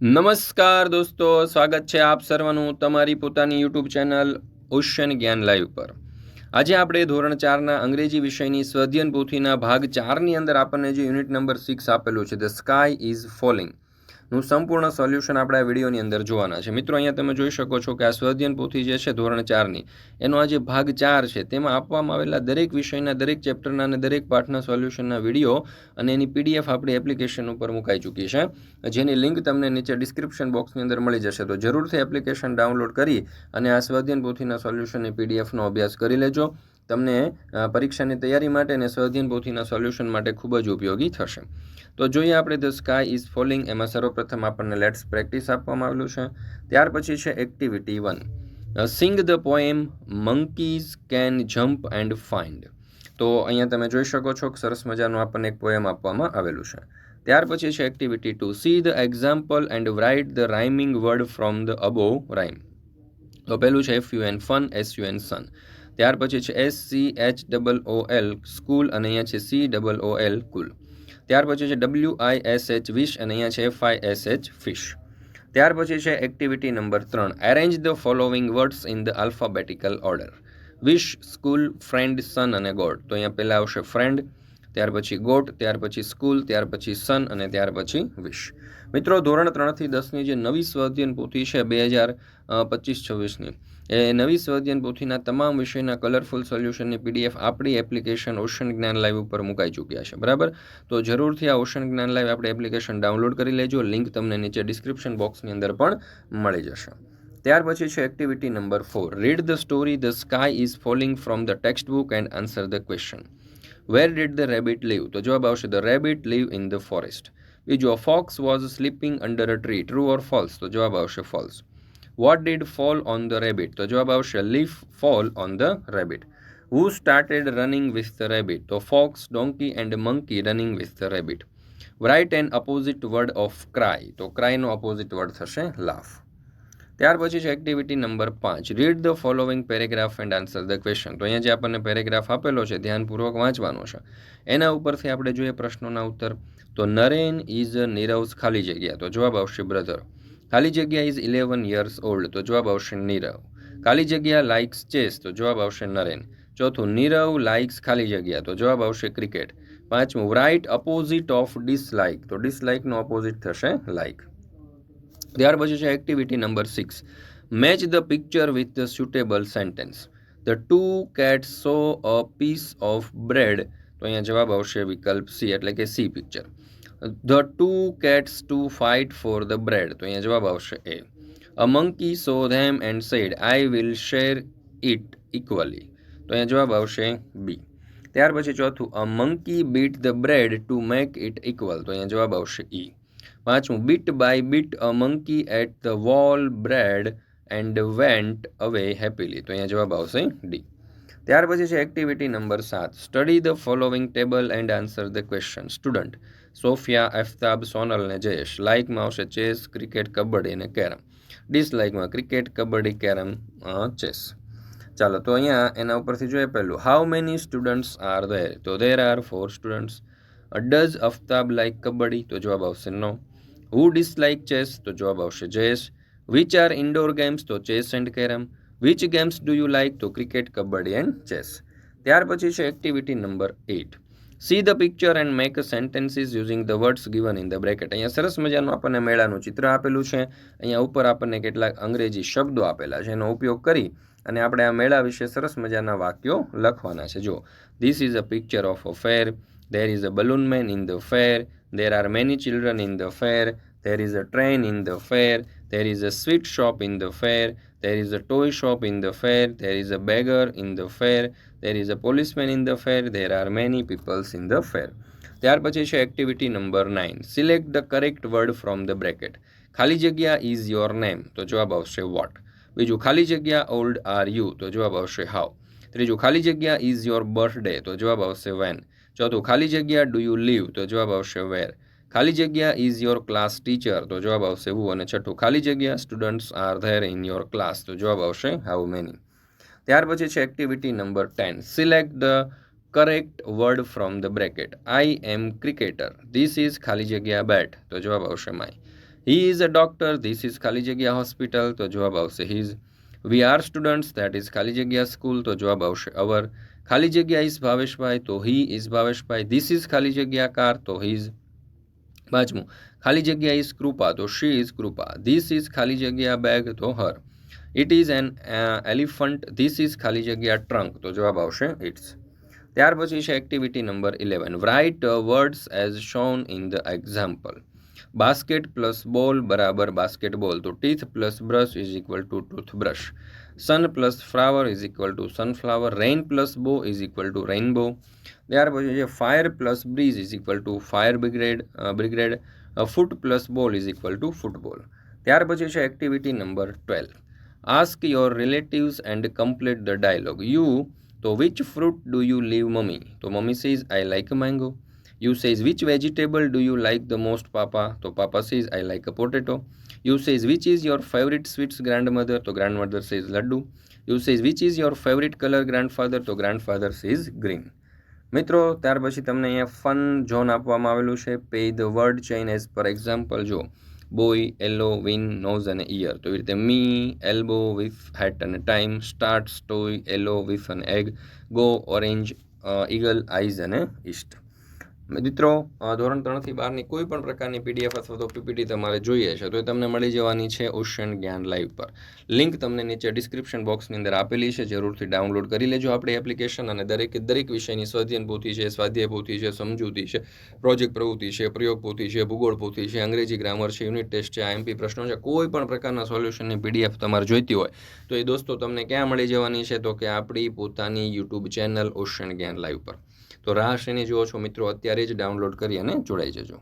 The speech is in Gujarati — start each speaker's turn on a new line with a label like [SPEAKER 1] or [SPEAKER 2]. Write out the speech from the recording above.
[SPEAKER 1] નમસ્કાર દોસ્તો, સ્વાગત છે આપ સર્વનું તમારી પોતાની યુટ્યુબ ચેનલ ઓશન જ્ઞાન લાઈવ પર। આજે આપણે ધોરણ 4ના અંગ્રેજી વિષયની સ્વાધ્યાયન પોથીના ભાગ 4ની અંદર આપણને જે યુનિટ નંબર 6 આપેલું છે ધ સ્કાય ઇઝ ફોલિંગ નું સંપૂર્ણ સોલ્યુશન આપણે આ વિડીયોની અંદર જોવાના છે। મિત્રો, અહીંયા તમે જોઈ શકો છો કે આ સ્વાધ્યાયન પોથી જે છે ધોરણ 4ની એનો આ જે ભાગ 4 છે તેમાં આપવામાં આવેલા દરેક વિષયના દરેક ચેપ્ટરના અને દરેક પાઠના સોલ્યુશનના વિડીયો અને એની પીડીએફ આપણી એપ્લિકેશન ઉપર મુકાઈ ચૂકી છે, જેની લિંક તમને નીચે ડિસ્ક્રિપ્શન બોક્સની અંદર મળી જશે। તો જરૂરથી એપ્લિકેશન ડાઉનલોડ કરી અને આ સ્વાધ્યાયન પોથીના સોલ્યુશનની પીડીએફનો અભ્યાસ કરી લેજો। તમને પરીક્ષાની તૈયારી માટે અને સ્વાધ્યાયન પોથીના સોલ્યુશન માટે ખૂબ જ ઉપયોગી થશે। તો જોઈએ આપણે ધ સ્કાય ઇઝ ફોલિંગ એમાં સર્વપ્રથમ આપણને લેટ્સ પ્રેક્ટિસ આપવામાં આવેલું છે। ત્યાર પછી છે activity 1, sing the poem monkeys can jump and find. તો અહીંયા તમે જોઈ શકો છો કે સરસ મજાનું આપણને એક પોએમ આપવામાં આવેલું છે। ત્યાર પછી છે activity 2, see the example and write the rhyming word from the above rhyme. તો પહેલું છે FUN ફન, SUN સન। ત્યાર પછી છે SCHOOL સ્કૂલ અને અહીંયા છે COOL કુલ। ત્યાર પછી છે WISH વિશ અને અહીંયા છે FISH ફિશ। ત્યાર પછી છે activity number 3, arrange the following words in the alphabetical order. Wish, school, friend, sun અને ગોડ। તો અહીંયા પહેલાં આવશે ફ્રેન્ડ, ત્યાર પછી ગોટ, ત્યાર પછી સ્કૂલ, ત્યાર પછી સન અને ત્યાર પછી વિશ। મિત્રો, ધોરણ 3થી 10ની જે નવી સ્વાધ્યાયન પોથી છે 2025-26ની એ નવી સ્વાધ્યાયન પોથીના તમામ વિષયના કલરફુલ સોલ્યુશનની પીડીએફ આપણી એપ્લિકેશન ઓશન જ્ઞાન લાઈવ ઉપર મુકાઈ ચૂક્યા છે, બરાબર। તો જરૂરથી આ ઓશન જ્ઞાન લાઈવ આપણે એપ્લિકેશન ડાઉનલોડ કરી લેજો, લિંક તમને નીચે ડિસ્ક્રિપ્શન બોક્સની અંદર પણ મળી જશે। ત્યાર પછી છે activity number 4, read the story the sky is falling from the textbook and answer the question. Where did the rabbit live? તો જવાબ આવશે the rabbit live in the forest. બીજું, a fox was sleeping under a tree, true or false? તો જવાબ આવશે false. What did fall on the rabbit? તો જવાબ આવશે leaf fall on the rabbit. Who started running with the rabbit? તો fox, donkey and monkey running with the rabbit. Write an opposite word of cry? તો ક્રાયનો અપોઝિટ વર્ડ થશે લાફ। ત્યાર પછી છે activity number 5, read the following paragraph and answer the question. તો અહીંયા જે આપણને પેરેગ્રાફ આપેલો છે ધ્યાનપૂર્વક વાંચવાનો છે, એના ઉપરથી આપણે જોઈએ પ્રશ્નોના ઉત્તર। તો નરેન ઇઝ નીરવ્સ ખાલી જગ્યા, તો જવાબ આવશે બ્રધર। ખાલી જગ્યા ઇઝ 11 years old, તો જવાબ આવશે નીરવ। ખાલી જગ્યા લાઇક્સ ચેસ, તો જવાબ આવશે નરેન। ચોથું, નીરવ લાઇક્સ ખાલી જગ્યા, તો જવાબ આવશે ક્રિકેટ। પાંચમું, રાઇટ અપોઝિટ ઓફ ડિસલાઇક, તો ડિસલાઇકનો અપોઝિટ થશે લાઇક। ત્યાર પછી છે activity number 6, match the picture with the suitable sentence. The two cats saw a piece of bread, તો અહીંયા જવાબ આવશે વિકલ્પ સી એટલે કે C picture. The two cats to fight for the bread, તો અહીંયા જવાબ આવશે A. A monkey saw them and said I will share it equally, તો અહીંયા જવાબ આવશે બી। ત્યાર પછી ચોથું, a monkey bit the bread to make it equal, તો અહીંયા જવાબ આવશે ઈ। પાંચમું, bit by bit a monkey ate the whole bread and went away happily, તો અહીંયા જવાબ આવશે ડી। ત્યાર પછી છે activity number 7, study the following table and answer the question. Student Sophia, Aftab, Sonal ને જયેશ। લાઇકમાં આવશે ચેસ, ક્રિકેટ, કબડ્ડી અને કેરમ। ડિસલાઇકમાં ક્રિકેટ, કબડ્ડી, કેરમ, ચેસ। ચાલો, તો અહીંયા એના ઉપરથી જોઈએ પહેલું, how many students are there? તો there are 4 students. Does Aftab like kabaddi? તો જવાબ આવશે નો। હુ ડિસલાઇક ચેસ? તો જવાબ આવશે Jayesh. Which are indoor games? તો chess and carrom. Which games do you like? તો ક્રિકેટ, કબડ્ડી એન્ડ ચેસ। ત્યાર પછી છે activity number 8, see the picture and make a sentences using the words given in the bracket. અહીંયા સરસ મજાનું આપણને મેળાનું ચિત્ર આપેલું છે, અહીંયા ઉપર આપણને કેટલાક અંગ્રેજી શબ્દો આપેલા છે, એનો ઉપયોગ કરી અને આપણે આ મેળા વિશે સરસ મજાના વાક્યો લખવાના છે। જો, this is a picture of a fair, there is a balloon man in the fair, there are many children in the fair, there is a train in the fair, there is a sweet shop in the fair, there is a toy shop in the fair, there is a beggar in the fair, there is a policeman in the fair, there are many peoples in the fair। ત્યાર પછી છે activity number 9, select the correct word from the bracket. ખાલી જગ્યા ઇઝ યોર નેમ, તો જવાબ આવશે વોટ। બીજું, ખાલી જગ્યા ઓલ્ડ આર યુ, તો જવાબ આવશે હાઉ। ત્રીજું, ખાલી જગ્યા ઇઝ યોર બર્થડે, તો જવાબ આવશે વેન। ચોથું, ખાલી જગ્યા ડુ યુ લીવ, તો જવાબ આવશે વેર। ખાલી જગ્યા ઇઝ યોર ક્લાસ ટીચર, તો જવાબ આવશે હુ। અને છઠ્ઠું, ખાલી જગ્યા students are there in your class, તો જવાબ આવશે હાઉ મેની। ત્યાર પછી છે activity number 10, select the correct word from the bracket. I am cricketer, this is ખાલી જગ્યા બેટ, તો જવાબ આવશે my. He is a doctor, this is ખાલી જગ્યા હોસ્પિટલ, તો જવાબ આવશે his. We are students, that is ખાલી જગ્યા સ્કૂલ, તો જવાબ આવશે અવર. ખાલી જગ્યા ઇઝ ભાવેશભાઈ, તો he is Bhaveshbhai. This is ખાલી જગ્યા કાર, તો હિઝ. પાંચમું, ખાલી જગ્યા ઇઝ કૃપા, તો she is Kripa. This is ખાલી જગ્યા બેગ, તો her. It is an elephant, this is ખાલી જગ્યા ટ્રંક, તો જવાબ આવશે ઇટ્સ. ત્યાર પછી છે activity number 11. Write words as shown in the example. Basket plus ball બરાબર બાસ્કેટબોલ, તો teeth plus brush is equal to toothbrush. Sun plus flower is equal to sunflower. Rain plus bow is equal to rainbow. ત્યાર પછી છે fire plus breeze is equal to fire brigade. Foot plus ball is equal to football. ત્યાર પછી છે activity number 12. Ask your relatives and complete the dialogue. You, તો which fruit do you live mummy, તો mummy says I like a mango. You says which vegetable do you like the most, Papa? So Papa says I like a potato. You says which is your favorite sweets, grandmother? So grandmother says laddu. You says which is your favorite color, grandfather? So grandfather says green. મિત્રો ત્યાર પછી તમને અહીંયા ફન ઝોન આપવામાં આવેલું છે. Pay the word chain as per example. જો બોય, એલો, વિન, નોઝ અને ઇયર, તો એવી રીતે મી, એલ્બો, વિથ, હેટ અને ટાઈમ, સ્ટાર્ટ, સ્ટોય, એલો, વિથ અને egg, go, orange, eagle, eyes અને ઈસ્ટ. મિત્રો ધોરણ 3 થી 12ની કોઈ પણ પ્રકારની પીડીએફ અથવા તો પીપીટી તમારે જોઈએ છે તો એ તમને મળી જવાની છે ઓશન જ્ઞાન લાઈવ પર. લિંક તમને નીચે ડિસ્ક્રિપ્શન બોક્સની અંદર આપેલી છે, જરૂરથી ડાઉનલોડ કરી લેજો આપણી એપ્લિકેશન. અને દરેક વિષયની સ્વાધ્યાયન પોથી છે, સ્વાધ્યાય પોથી છે, સમજૂતી છે, પ્રોજેક્ટ પ્રવૃત્તિ છે, પ્રયોગ પોથી છે, ભૂગોળ પોથી છે, અંગ્રેજી ગ્રામર છે, યુનિટ ટેસ્ટ છે, આઈએમપી પ્રશ્નો છે, કોઈ પણ પ્રકારના સોલ્યુશનની પીડીએફ તમારે જોઈતી હોય તો એ દોસ્તો તમને ક્યાં મળી જવાની છે, તો કે આપણી પોતાની યુટ્યુબ ચેનલ ઓશન જ્ઞાન લાઈવ પર. તો રાહ શેની જુઓ છો મિત્રો, અત્યારે જ ડાઉનલોડ કરી અને જોડાઈ જજો.